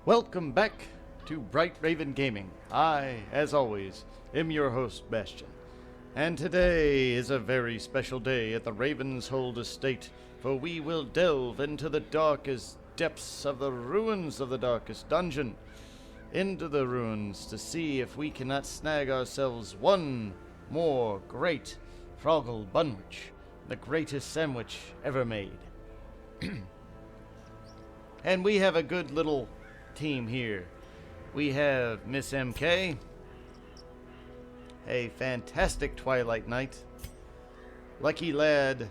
Welcome back to Bright Raven Gaming. I, as always, am your host, Bastion. And today is a very special day at the Ravenshold Estate, for we will delve into the darkest depths of the ruins of the darkest dungeon, into the ruins to see if we cannot snag ourselves one more great Froggle Bunwich, the greatest sandwich ever made. And we have a good little team here. We have Miss EmKay, a fantastic Twilight Knight, Lucky Lad,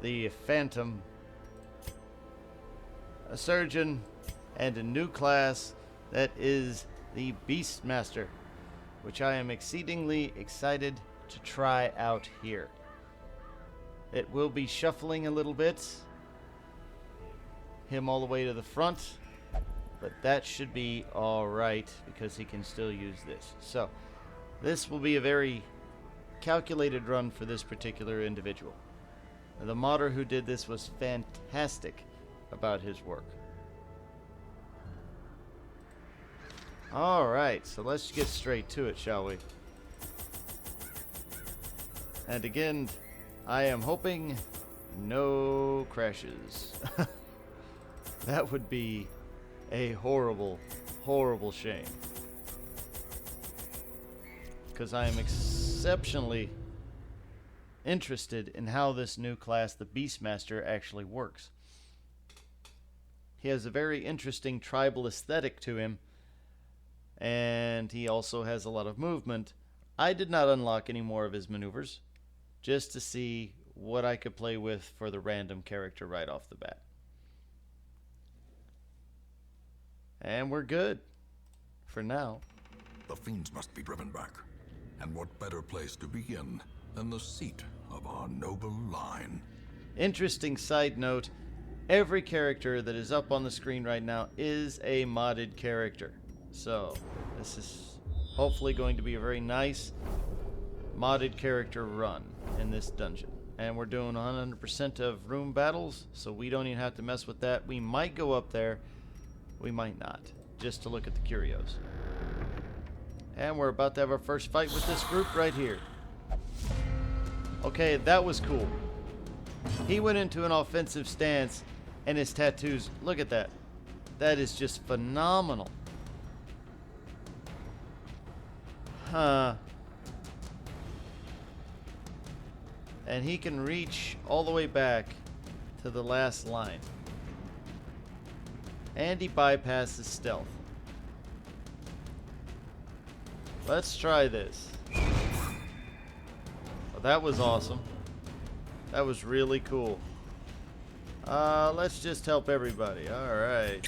the Phantom, a surgeon, and a new class that is the Beastmaster, which I am exceedingly excited to try out here. It will be shuffling a little bit, him all the way to the front, but that should be alright because he can still use this. So, this will be a very calculated run for this particular individual. The modder who did this was fantastic about his work. Alright, so let's get straight to it, shall we? And again, I am hoping no crashes. That would be a horrible, horrible shame. Because I am exceptionally interested in how this new class, the Beastmaster, actually works. He has a very interesting tribal aesthetic to him, and he also has a lot of movement. I did not unlock any more of his maneuvers, just to see what I could play with for the random character right off the bat. And we're good. For now. The fiends must be driven back. And what better place to begin than the seat of our noble line? Interesting side note, every character that is up on the screen right now is a modded character. So, this is hopefully going to be a very nice modded character run in this dungeon. And we're doing 100% of room battles, so we don't even have to mess with that. We might go up there. We might not, just to look at the curios. And we're about to have our first fight with this group right here. Okay, that was cool. He went into an offensive stance, and his tattoos, look at that. That is just phenomenal. Huh. And he can reach all the way back to the last line. And he bypasses stealth. Let's try this. Well, that was awesome. That was really cool. Let's just help everybody. Alright.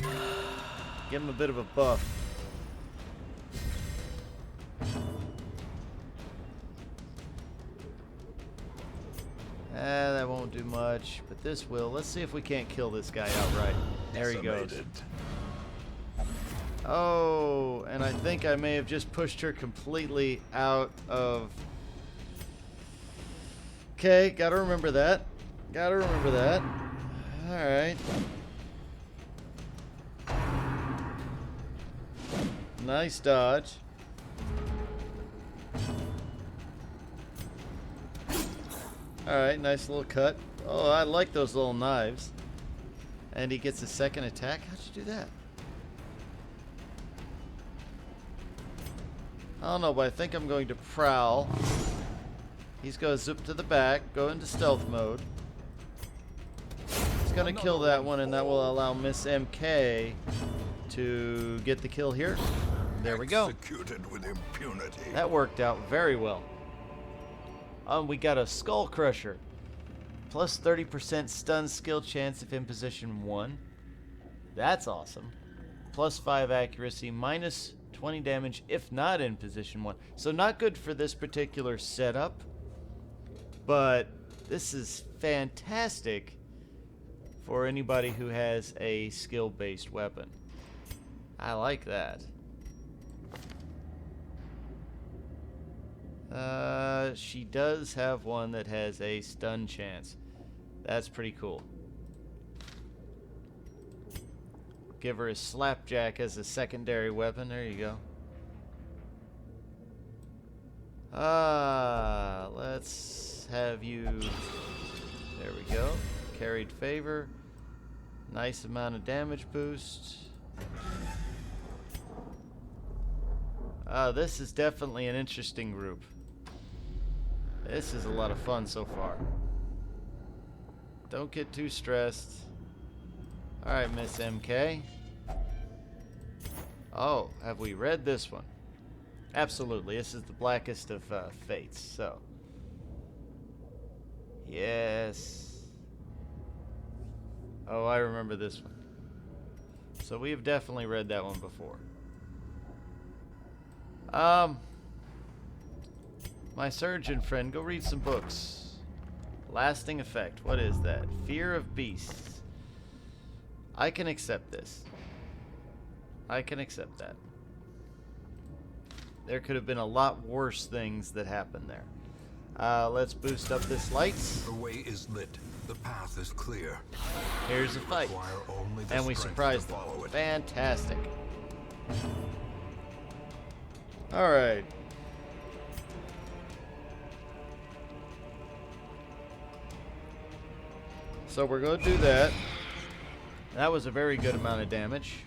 Give him a bit of a buff. That won't do much, but this will. Let's see if we can't kill this guy outright. There he goes. Oh, and I think I may have just pushed her completely out of... Okay, gotta remember that. Gotta remember that. Alright. Nice dodge. Alright, nice little cut. Oh, I like those little knives. And he gets a second attack? How'd you do that? I don't know, but I think I'm going to prowl. He's going to zip to the back, go into stealth mode. He's going to kill that one, and that will allow Miss EmKay to get the kill here. There we go. Executed with impunity. That worked out very well. We got a Skull Crusher. Plus 30% stun skill chance if in position 1. That's awesome. Plus 5 accuracy, minus 20 damage if not in position 1. So not good for this particular setup. But this is fantastic for anybody who has a skill-based weapon. I like that. She does have one that has a stun chance. That's pretty cool. give her a slapjack as a secondary weapon. There you go. Let's have you... There we go. Carried favor. Nice amount of damage boost. This is definitely an interesting group. This is a lot of fun so far. Don't get too stressed. Alright, Miss EmKay. Oh, have we read this one? Absolutely. This is the blackest of fates, so. Yes. Oh, I remember this one. So we have definitely read that one before. My surgeon friend, go read some books. Lasting effect. What is that? Fear of beasts. I can accept this. I can accept that. There could have been a lot worse things that happened there. Let's boost up this lights. The way is lit. The path is clear. Here's a fight. And we surprised them. Fantastic. Alright. So we're going to do that. That was a very good amount of damage.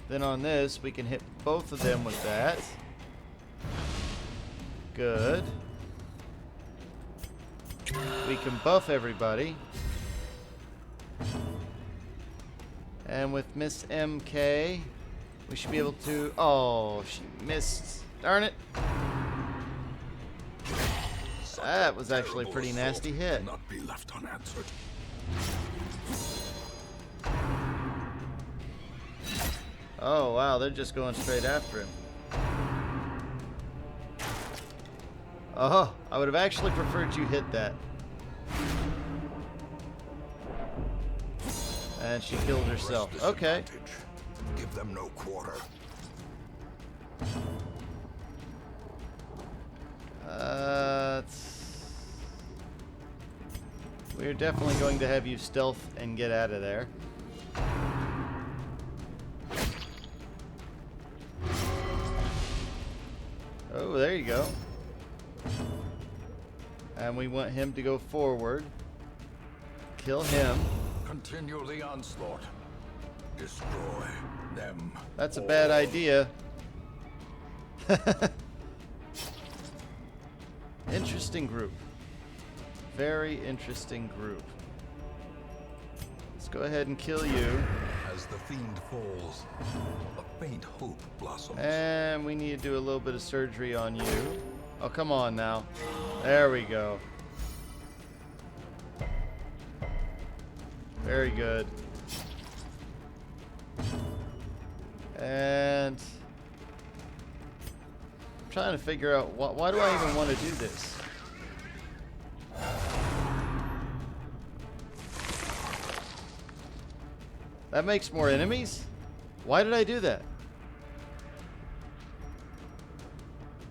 Then on this, we can hit both of them with that. Good. We can buff everybody. And with Miss EmKay, we should be able to... Oh, she missed. Darn it. That was actually a pretty nasty hit. Not be left unanswered. Oh, wow, they're just going straight after him. Oh, I would have actually preferred you hit that. And she killed herself. Okay. Give them no quarter. We're definitely going to have you stealth and get out of there. Oh, there you go. And we want him to go forward. Kill him. Continue the onslaught. Destroy them. That's a bad idea. Interesting group. Very interesting group. Let's go ahead and kill you. As the fiend falls, a faint hope blossoms. And we need to do a little bit of surgery on you. Oh, come on now. There we go. Very good. And I'm trying to figure out why do I even want to do this? That makes more enemies? Why did I do that?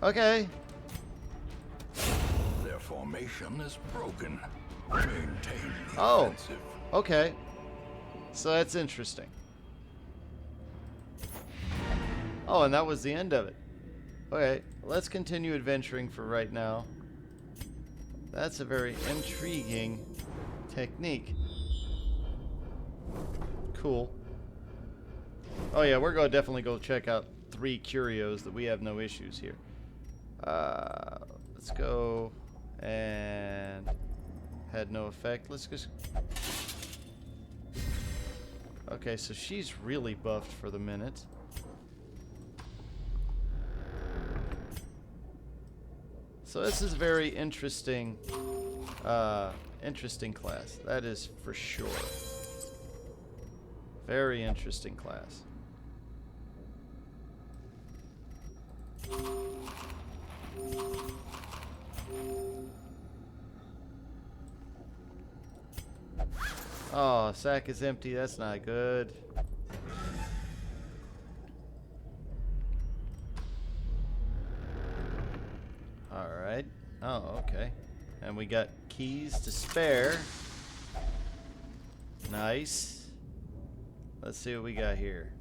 Okay. Their formation is broken. Maintain the offensive. Okay. So that's interesting. Oh, and that was the end of it. Okay, let's continue adventuring for right now. That's a very intriguing technique. Cool. Oh yeah, we're going to definitely go check out 3 curios that we have no issues here. Let's go and had no effect. Let's just... Okay, so she's really buffed for the minute. So this is very interesting, interesting class. That is for sure. Very interesting class. Oh, sack is empty. That's not good. Alright. Oh, okay. And we got keys to spare. Nice. Let's see what we got here.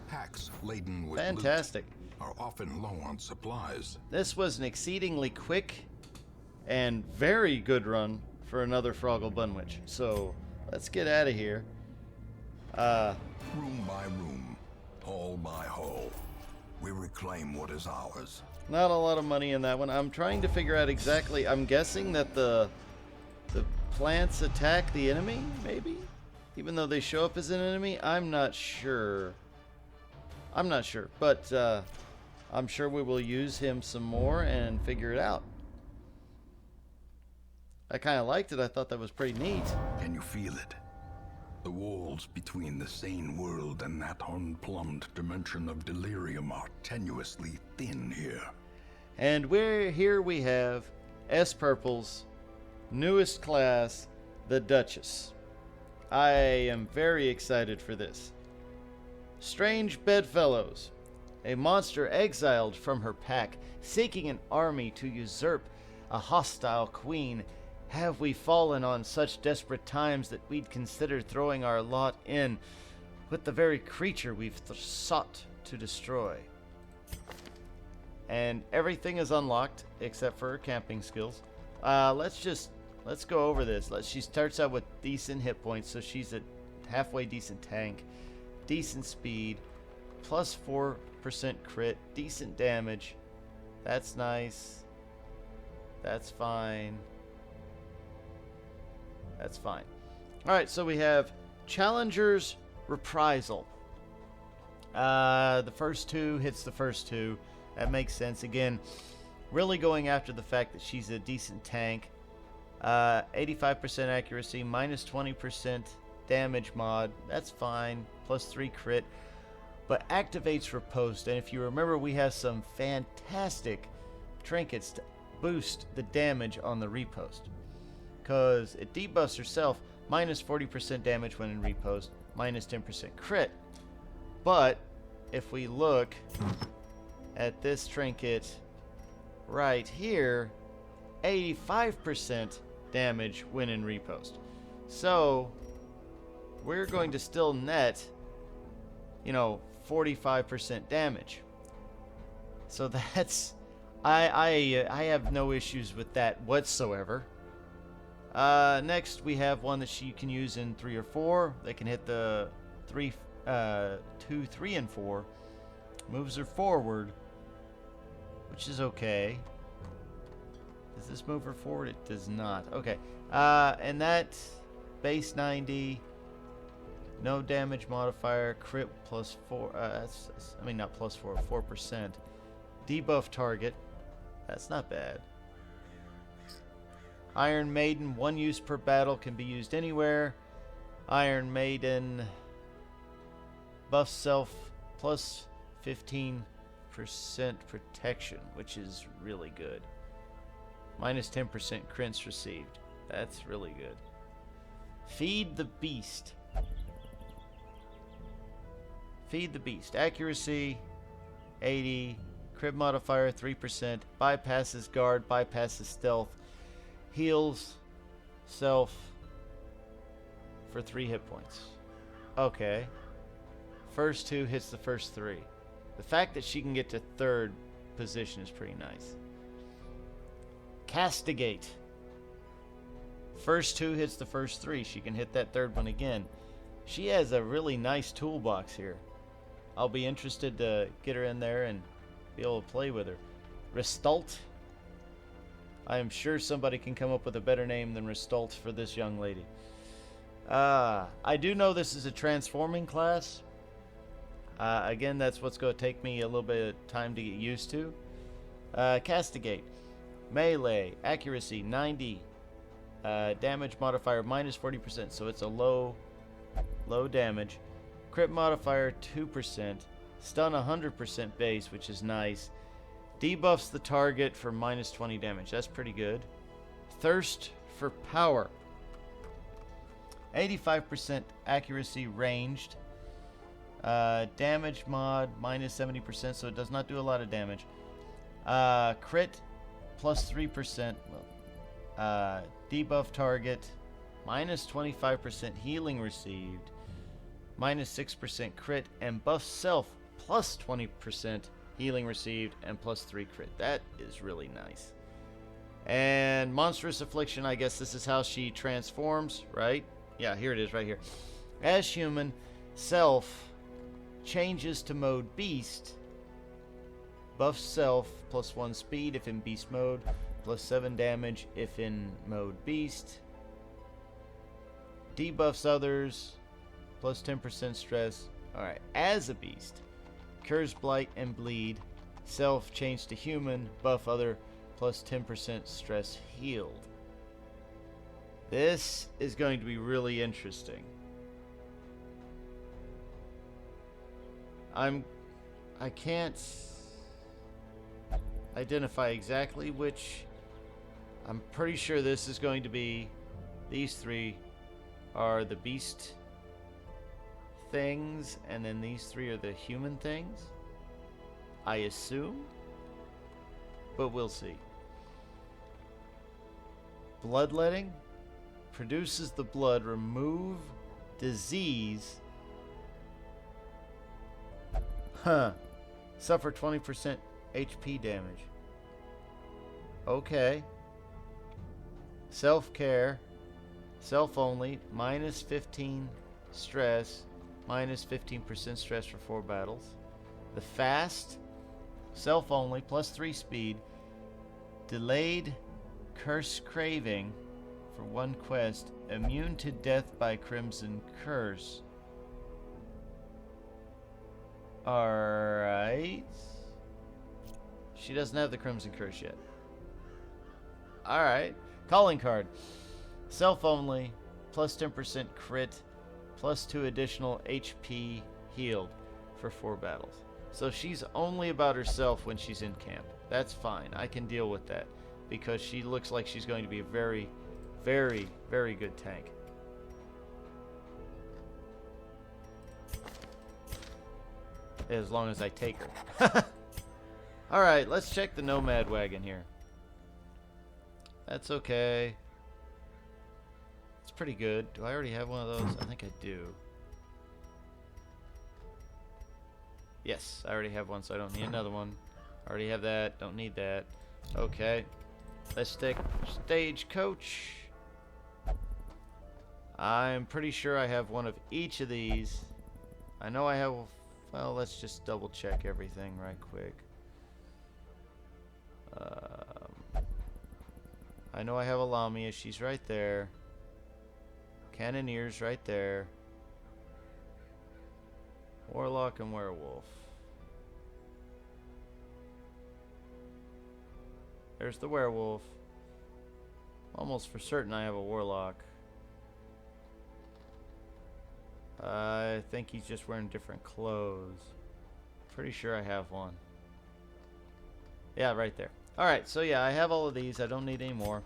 Packs laden with Fantastic. loot are often low on supplies. This was an exceedingly quick and very good run for another Froggle Bunwich. So let's get out of here. Room by room, hall by hall, we reclaim what is ours. Not a lot of money in that one. I'm trying to figure out exactly. I'm guessing that the plants attack the enemy, maybe? Even though they show up as an enemy? I'm not sure. But I'm sure we will use him some more and figure it out. I kind of liked it. I thought that was pretty neat. Can you feel it? The walls between the sane world and that unplumbed dimension of delirium are tenuously thin here. And here we have S. Purple's newest class, the Duchess. I am very excited for this. Strange bedfellows. A monster exiled from her pack, seeking an army to usurp a hostile queen. Have we fallen on such desperate times that we'd consider throwing our lot in with the very creature we've sought to destroy? And everything is unlocked except for her camping skills. Let's go over this. She starts out with decent hit points, so she's a halfway decent tank, decent speed, plus 4% crit, decent damage. That's nice. That's fine. That's fine. Alright, so we have Challenger's Reprisal. The first two hits the first two. That makes sense. Again, really going after the fact that she's a decent tank. 85% accuracy, minus 20% damage mod. That's fine. Plus 3 crit. But activates Riposte. And if you remember, we have some fantastic trinkets to boost the damage on the Riposte. Because it debuffs herself, minus 40% damage when in Riposte, minus 10% crit. But if we look at this trinket right here, 85% damage when in Riposte. So we're going to still net, 45% damage. So that's I have no issues with that whatsoever. Next, we have one that she can use in 3 or 4. They can hit the 2, 3, and 4. Moves her forward, which is okay. Does this move her forward? It does not. Okay. And that base 90, no damage modifier, crit plus 4. Not plus 4, 4%. Debuff target. That's not bad. Iron Maiden, 1 use per battle, can be used anywhere. Iron Maiden buffs self plus 15% protection, which is really good. Minus 10% crits received. That's really good. Feed the Beast. Feed the Beast. Accuracy 80. Crit modifier 3%. Bypasses guard. Bypasses stealth. Heals self for 3 hit points. Okay. First 2 hits the first 3. The fact that she can get to 3rd position is pretty nice. Castigate. First 2 hits the first 3. She can hit that 3rd one again. She has a really nice toolbox here. I'll be interested to get her in there and be able to play with her. Restalt. I am sure somebody can come up with a better name than Restalt for this young lady. I do know this is a transforming class. Again, that's what's going to take me a little bit of time to get used to. Castigate. Melee. Accuracy 90. Damage modifier minus 40%, so it's a low damage. Crit modifier 2%. Stun 100% base, which is nice. Debuffs the target for minus 20 damage. That's pretty good. Thirst for power. 85% accuracy ranged. Damage mod minus 70%, so it does not do a lot of damage. Crit plus 3%. Well, Debuff target, minus 25% healing received, minus 6% crit, and buff self plus 20% healing received and plus 3 crit. That is really nice. And monstrous affliction, I guess this is how she transforms, right? Yeah, here it is right here. As human, self changes to mode beast. Buff self plus 1 speed if in beast mode, plus 7 damage if in mode beast. Debuffs others, plus 10% stress. Alright, as a beast, cures blight and bleed. Self change to human, buff other, plus 10% stress healed. This is going to be really interesting. I can't identify exactly which. I'm pretty sure this is going to be, these three are the beast things, and then these three are the human things, I assume, but we'll see. Bloodletting produces the blood, remove disease. Suffer 20% HP damage. Okay. Self-care. Self only. Minus 15 stress. Minus 15% stress for 4 battles. The fast. Self only. Plus 3 speed. Delayed curse craving for 1 quest. Immune to death by crimson curse. Alright. She doesn't have the crimson curse yet. Alright. Calling card. Self only. Plus 10% crit. Plus 2 additional HP healed for 4 battles. So she's only about herself when she's in camp. That's fine. I can deal with that. Because she looks like she's going to be a very, very, very good tank. As long as I take her. Alright, let's check the Nomad wagon here. That's okay. It's pretty good. Do I already have one of those? I think I do. Yes, I already have one, so I don't need another one. I already have that. Don't need that. Okay. Let's take Stagecoach. I'm pretty sure I have one of each of these. I know I have... Well, let's just double check everything right quick. I know I have a Lamia. She's right there. Cannoneer's right there. Warlock and Werewolf. There's the Werewolf. Almost for certain I have a Warlock. I think he's just wearing different clothes. Pretty sure I have one. Yeah, right there. Alright, so yeah, I have all of these. I don't need any more.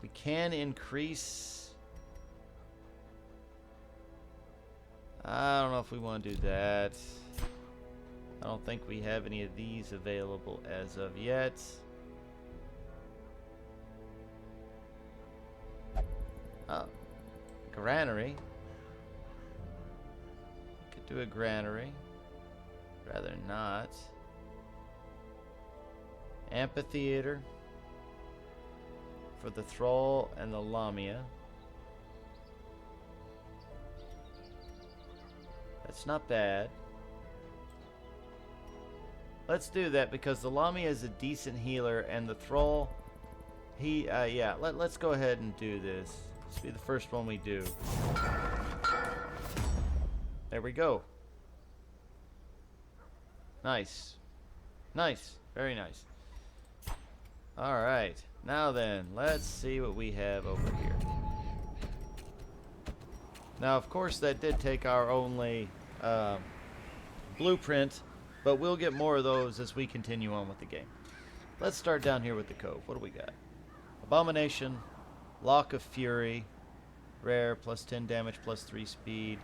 We can increase... I don't know if we want to do that. I don't think we have any of these available as of yet. Oh, granary. Could do a granary. Rather not. Amphitheater for the Thrall and the Lamia. That's not bad. Let's do that because the Lamia is a decent healer and the Thrall, yeah, let's go ahead and do this. This will be the first one we do. There we go. Nice. Nice. Very nice. Alright. Now then, let's see what we have over here. Now, of course, that did take our only blueprint, but we'll get more of those as we continue on with the game. Let's start down here with the Cove. What do we got? Abomination, Lock of Fury, rare, plus 10 damage, plus 3 speed,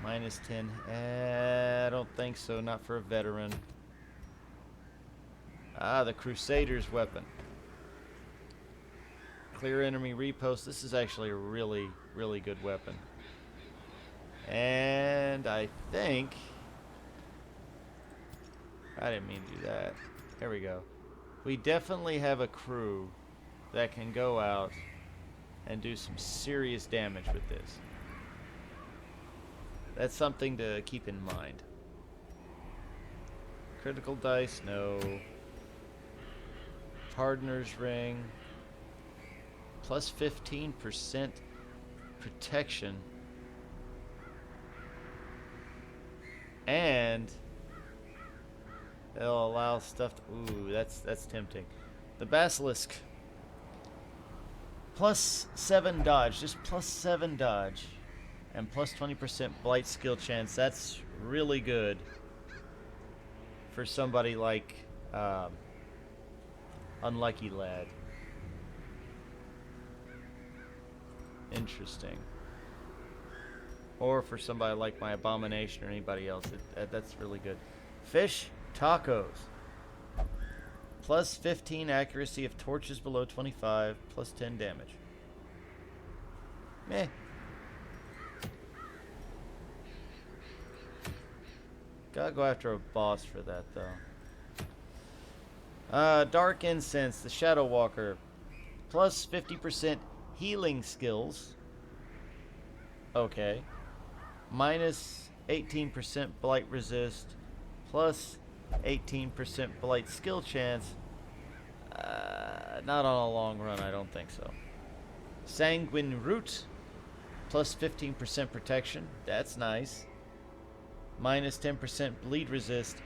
minus 10. I don't think so, not for a veteran. Ah, the Crusader's weapon. Clear enemy repost. This is actually a really, really good weapon. And I think... I didn't mean to do that. There we go. We definitely have a crew that can go out and do some serious damage with this. That's something to keep in mind. Critical dice, no. Hardener's ring. Plus 15% protection. And it'll allow stuff to, ooh, that's tempting. The Basilisk. Plus 7 dodge, just plus 7 dodge. And plus 20% blight skill chance. That's really good for somebody like Unlucky Lad. Interesting. Or for somebody like my Abomination or anybody else. That's really good. Fish tacos. Plus 15 accuracy if torches below 25. Plus 10 damage. Meh. Gotta go after a boss for that, though. Dark Incense, the Shadow Walker. Plus 50% healing skills. Okay. Minus 18% blight resist. Plus 18% blight skill chance. Not on a long run, I don't think so. Sanguine Root. Plus 15% protection. That's nice. Minus 10% bleed resist,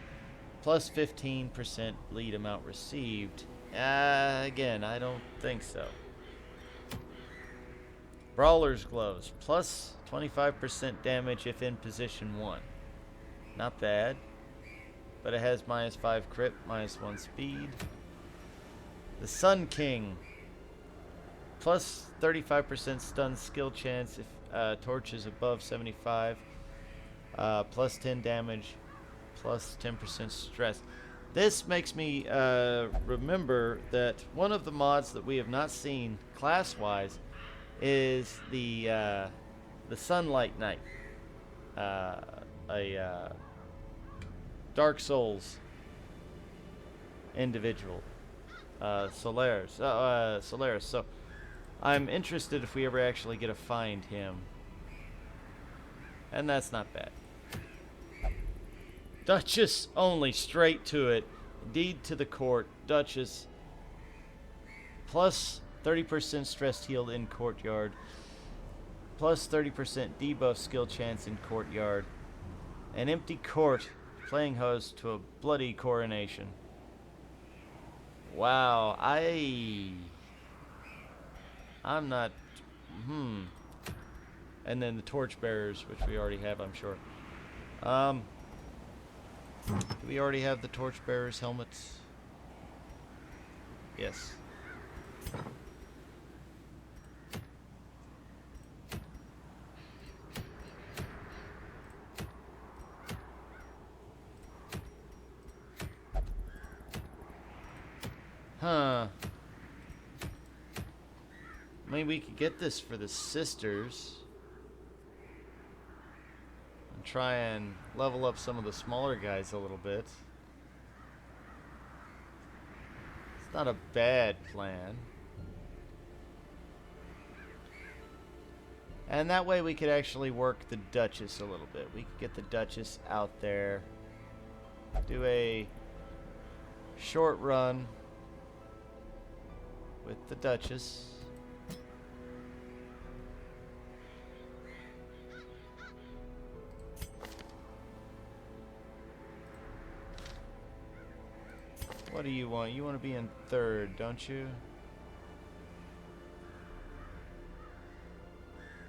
plus 15% bleed amount received. Again, I don't think so. Brawler's Gloves, plus 25% damage if in position 1. Not bad, but it has minus 5 crit, minus 1 speed. The Sun King, plus 35% stun skill chance if torch is above 75. Plus 10 damage, plus 10% stress. This makes me remember that one of the mods that we have not seen class-wise is the Sunlight Knight, a Dark Souls individual, Solaris. So I'm interested if we ever actually get to find him, and that's not bad. Duchess only, straight to it. Deed to the court. Duchess. Plus 30% stress healed in courtyard. Plus 30% debuff skill chance in courtyard. An empty court. Playing host to a bloody coronation. Wow. I'm not... And then the torchbearers, which we already have, I'm sure. Do we already have the torchbearers' helmets? Yes. Huh. Maybe we could get this for the sisters. Try and level up some of the smaller guys a little bit. It's not a bad plan. And that way we could actually work the Duchess a little bit. We could get the Duchess out there. Do a short run with the Duchess. What do you want? You want to be in third, don't you?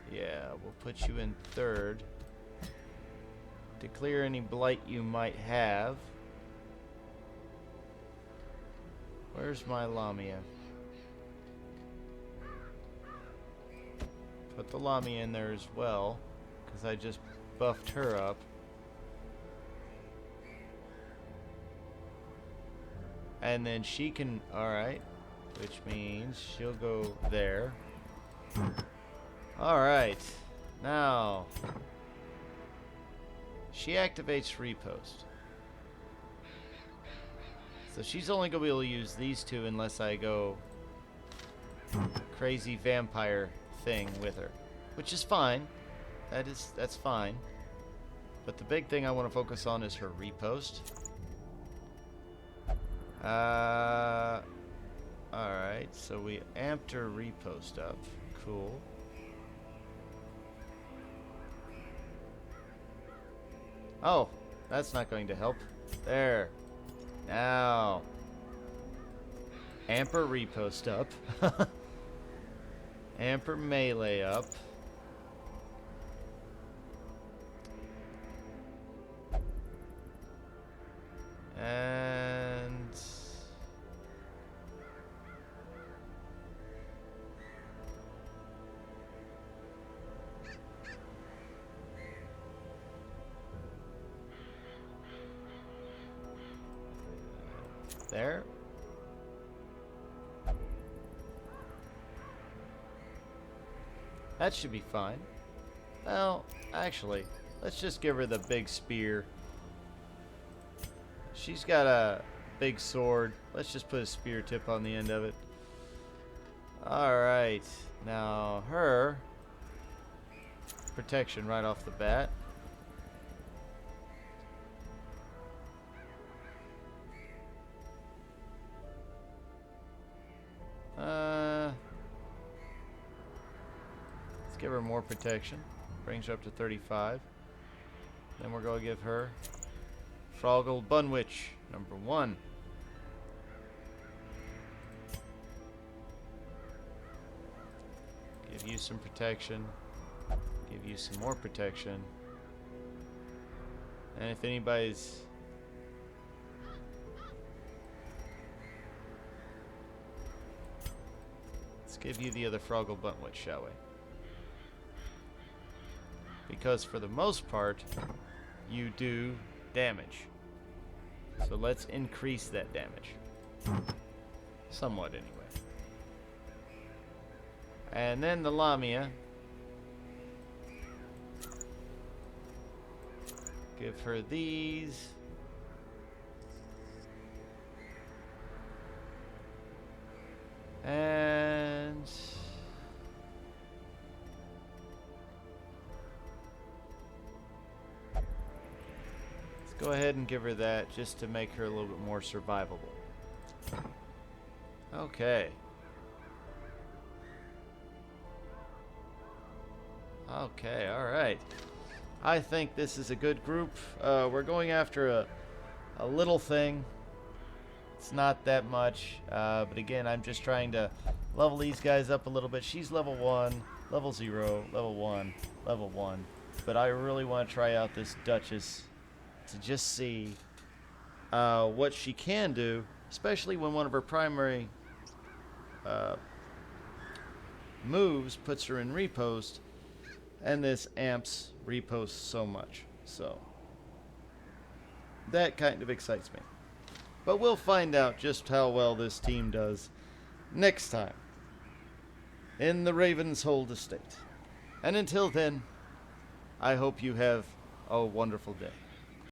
Yeah, we'll put you in third. To clear any blight you might have. Where's my Lamia? Put the Lamia in there as well, because I just buffed her up. And then she can, alright. which means she'll go there. Alright, now she activates repost. So she's only going to be able to use these two unless I go crazy vampire thing with her, which is fine. That's fine. But the big thing I want to focus on is her repost. Alright, so we amped her repost up. Cool. Oh, that's not going to help. There. Now. Amp her repost up. Amp her melee up. And there. That should be fine. Well, actually, let's just give her the big spear. She's got a big sword. Let's just put a spear tip on the end of it. Alright. Now, her protection right off the bat. Let's give her more protection. Brings her up to 35. Then we're going to give her Froggle Bunwich, number 1. Give you some protection. Give you some more protection. And if anybody's... Let's give you the other Froggle Bunwich, shall we? Because for the most part, you do damage. So let's increase that damage. Somewhat, anyway. And then the Lamia. Give her these. And... go ahead and give her that just to make her a little bit more survivable. Okay. Okay, alright. I think this is a good group. We're going after a little thing. It's not that much. But again, I'm just trying to level these guys up a little bit. She's level 1, level 0, level 1, level 1. But I really want to try out this Duchess to just see what she can do, especially when one of her primary moves puts her in repost, and this amps repost so much. So that kind of excites me. But we'll find out just how well this team does next time in the Ravenshold Estate. And until then, I hope you have a wonderful day.